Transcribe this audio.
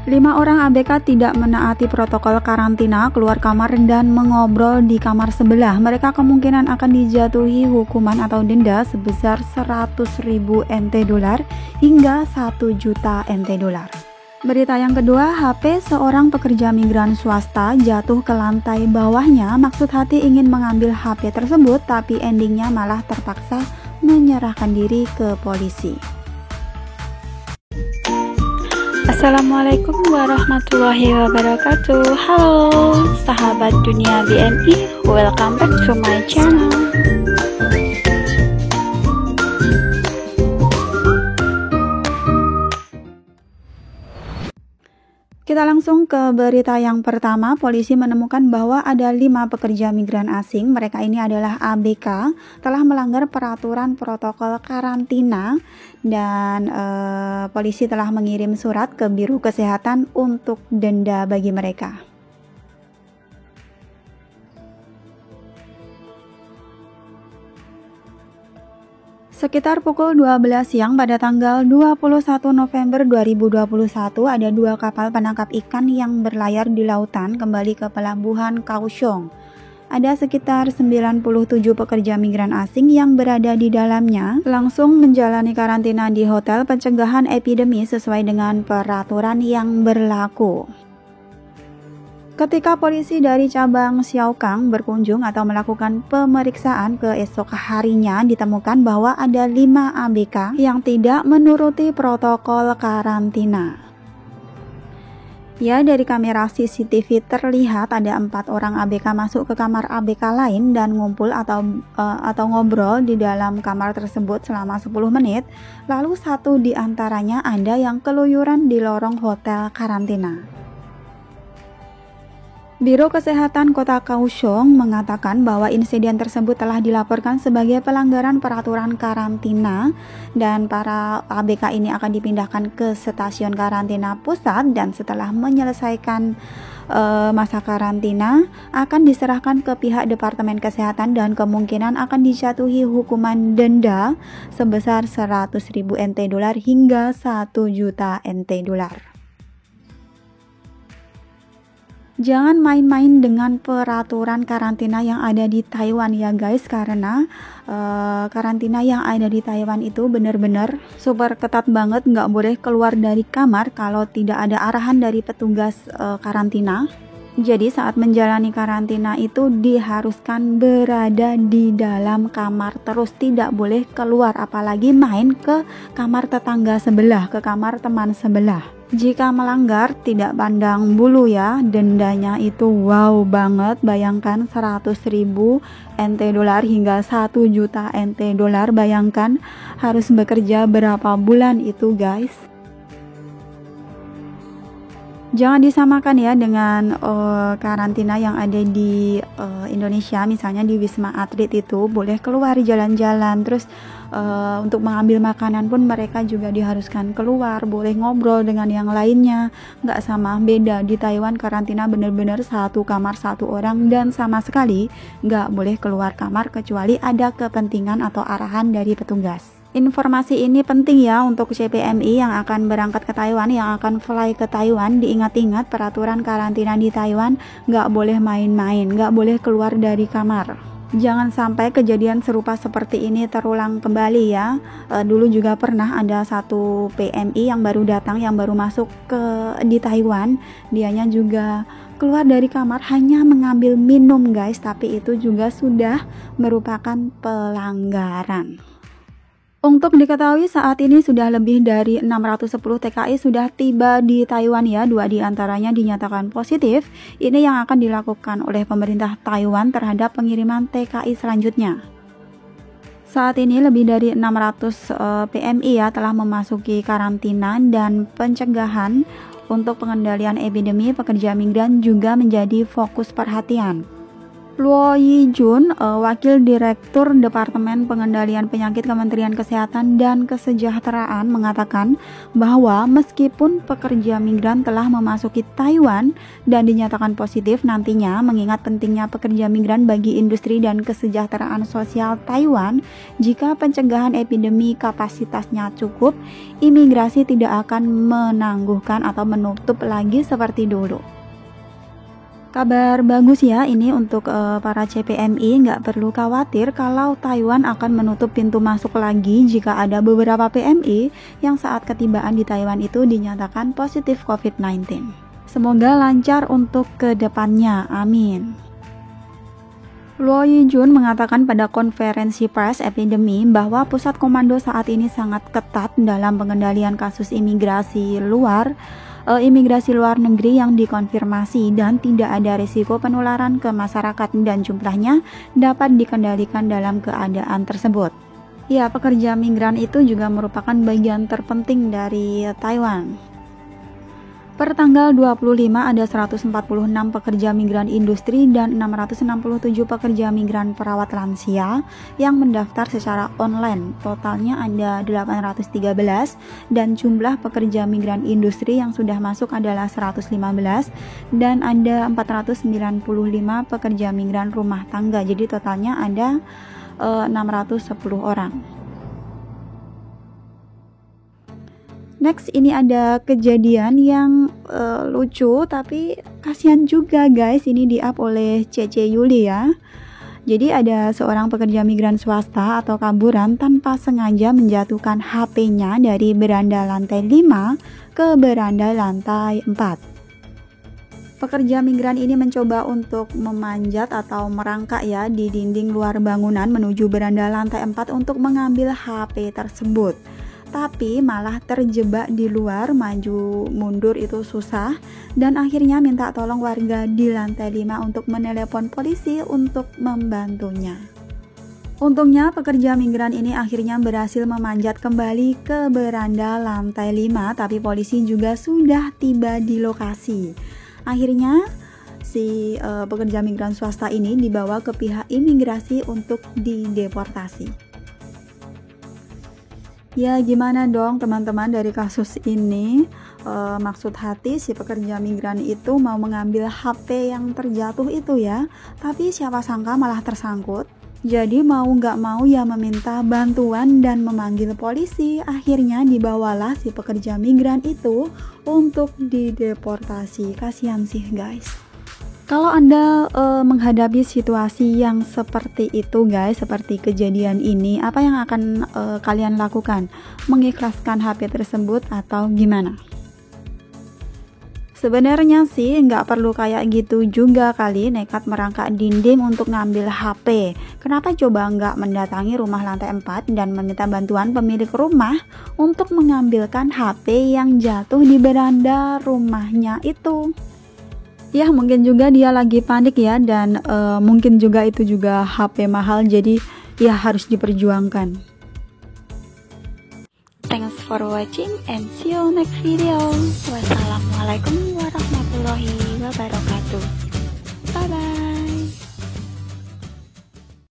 5 orang ABK tidak menaati protokol karantina, keluar kamar dan mengobrol di kamar sebelah. Mereka kemungkinan akan dijatuhi hukuman atau denda sebesar 100.000 NT dolar hingga 1 juta NT dolar. Berita yang kedua, HP seorang pekerja migran swasta jatuh ke lantai bawahnya. Maksud hati ingin mengambil HP tersebut, tapi endingnya malah terpaksa menyerahkan diri ke polisi. Assalamualaikum warahmatullahi wabarakatuh. Halo sahabat dunia BNI, welcome back to my channel. Kita langsung ke berita yang pertama. Polisi menemukan bahwa ada 5 pekerja migran asing, mereka ini adalah ABK, telah melanggar peraturan protokol karantina dan polisi telah mengirim surat ke Biro Kesehatan untuk denda bagi mereka. Sekitar pukul 12 siang pada tanggal 21 November 2021, ada 2 kapal penangkap ikan yang berlayar di lautan kembali ke pelabuhan Kaohsiung. Ada sekitar 97 pekerja migran asing yang berada di dalamnya langsung menjalani karantina di hotel pencegahan epidemi sesuai dengan peraturan yang berlaku. Ketika polisi dari cabang Xiaokang berkunjung atau melakukan pemeriksaan keesok harinya, ditemukan bahwa ada 5 ABK yang tidak menuruti protokol karantina. Ya, dari kamera CCTV terlihat ada 4 orang ABK masuk ke kamar ABK lain dan ngumpul atau ngobrol di dalam kamar tersebut selama 10 menit. Lalu 1 di antaranya ada yang keluyuran di lorong hotel karantina. Biro Kesehatan Kota Kaohsiung mengatakan bahwa insiden tersebut telah dilaporkan sebagai pelanggaran peraturan karantina dan para ABK ini akan dipindahkan ke stasiun karantina pusat dan setelah menyelesaikan masa karantina akan diserahkan ke pihak Departemen Kesehatan dan kemungkinan akan dijatuhi hukuman denda sebesar 100.000 NT dolar hingga 1 juta NT dolar. Jangan main-main dengan peraturan karantina yang ada di Taiwan ya guys, karena karantina yang ada di Taiwan itu benar-benar super ketat banget, nggak boleh keluar dari kamar kalau tidak ada arahan dari petugas karantina. Jadi saat menjalani karantina itu diharuskan berada di dalam kamar terus, tidak boleh keluar apalagi main ke kamar tetangga sebelah, ke kamar teman sebelah. Jika melanggar tidak pandang bulu ya, dendanya itu wow banget, bayangkan 100.000 NT dolar hingga 1 juta NT dolar, bayangkan harus bekerja berapa bulan itu guys. Jangan disamakan ya dengan karantina yang ada di Indonesia, misalnya di Wisma Atlet itu boleh keluar jalan-jalan, terus untuk mengambil makanan pun mereka juga diharuskan keluar, boleh ngobrol dengan yang lainnya, nggak sama, beda. Di Taiwan karantina benar-benar 1 kamar 1 orang dan sama sekali nggak boleh keluar kamar kecuali ada kepentingan atau arahan dari petugas. Informasi ini penting ya untuk CPMI yang akan berangkat ke Taiwan, yang akan fly ke Taiwan. Diingat-ingat peraturan karantina di Taiwan, nggak boleh main-main, nggak boleh keluar dari kamar. Jangan sampai kejadian serupa seperti ini terulang kembali ya. Dulu juga pernah ada 1 PMI yang baru datang, yang baru masuk di Taiwan. Dianya juga keluar dari kamar hanya mengambil minum guys, tapi itu juga sudah merupakan pelanggaran. Untuk diketahui saat ini sudah lebih dari 610 TKI sudah tiba di Taiwan ya, 2 diantaranya dinyatakan positif. Ini yang akan dilakukan oleh pemerintah Taiwan terhadap pengiriman TKI selanjutnya. Saat ini lebih dari 600 PMI ya telah memasuki karantina dan pencegahan untuk pengendalian epidemi pekerja migran juga menjadi fokus perhatian. Luo Yijun, Wakil Direktur Departemen Pengendalian Penyakit Kementerian Kesehatan dan Kesejahteraan mengatakan bahwa meskipun pekerja migran telah memasuki Taiwan dan dinyatakan positif nantinya, mengingat pentingnya pekerja migran bagi industri dan kesejahteraan sosial Taiwan, jika pencegahan epidemi kapasitasnya cukup, imigrasi tidak akan menangguhkan atau menutup lagi seperti dulu. Kabar bagus ya ini untuk para CPMI, nggak perlu khawatir kalau Taiwan akan menutup pintu masuk lagi jika ada beberapa PMI yang saat ketibaan di Taiwan itu dinyatakan positif COVID-19. Semoga lancar untuk kedepannya, amin. Luo Yijun mengatakan pada konferensi pers epidemi bahwa pusat komando saat ini sangat ketat dalam pengendalian kasus imigrasi luar negeri yang dikonfirmasi dan tidak ada risiko penularan ke masyarakat dan jumlahnya dapat dikendalikan dalam keadaan tersebut. Ya, pekerja migran itu juga merupakan bagian terpenting dari Taiwan. Per tanggal 25 ada 146 pekerja migran industri dan 667 pekerja migran perawat lansia yang mendaftar secara online. Totalnya ada 813 dan jumlah pekerja migran industri yang sudah masuk adalah 115 dan ada 495 pekerja migran rumah tangga. Jadi totalnya ada 610 orang. Next, ini ada kejadian yang lucu tapi kasihan juga guys. Ini di-up oleh Cece Yuli ya. Jadi ada seorang pekerja migran swasta atau kaburan tanpa sengaja menjatuhkan HP-nya dari beranda lantai 5 ke beranda lantai 4. Pekerja migran ini mencoba untuk memanjat atau merangkak ya di dinding luar bangunan menuju beranda lantai 4 untuk mengambil HP tersebut. Tapi malah terjebak di luar, maju mundur itu susah dan akhirnya minta tolong warga di lantai 5 untuk menelepon polisi untuk membantunya. Untungnya pekerja migran ini akhirnya berhasil memanjat kembali ke beranda lantai 5, tapi polisi juga sudah tiba di lokasi. Akhirnya si pekerja migran swasta ini dibawa ke pihak imigrasi untuk dideportasi. Ya gimana dong teman-teman dari kasus ini, maksud hati si pekerja migran itu mau mengambil HP yang terjatuh itu ya, tapi siapa sangka malah tersangkut. Jadi mau nggak mau ya meminta bantuan dan memanggil polisi. Akhirnya dibawalah si pekerja migran itu untuk dideportasi. Kasihan sih guys. Kalau Anda menghadapi situasi yang seperti itu guys, seperti kejadian ini, apa yang akan kalian lakukan? Mengikhlaskan HP tersebut atau gimana? Sebenarnya sih nggak perlu kayak gitu juga kali, nekat merangkak dinding untuk ngambil HP. Kenapa coba nggak mendatangi rumah lantai 4 dan meminta bantuan pemilik rumah untuk mengambilkan HP yang jatuh di beranda rumahnya itu? Ya mungkin juga dia lagi panik ya, dan mungkin juga itu juga HP mahal, jadi ya harus diperjuangkan. Thanks for watching and see you next video. Wassalamualaikum warahmatullahi wabarakatuh.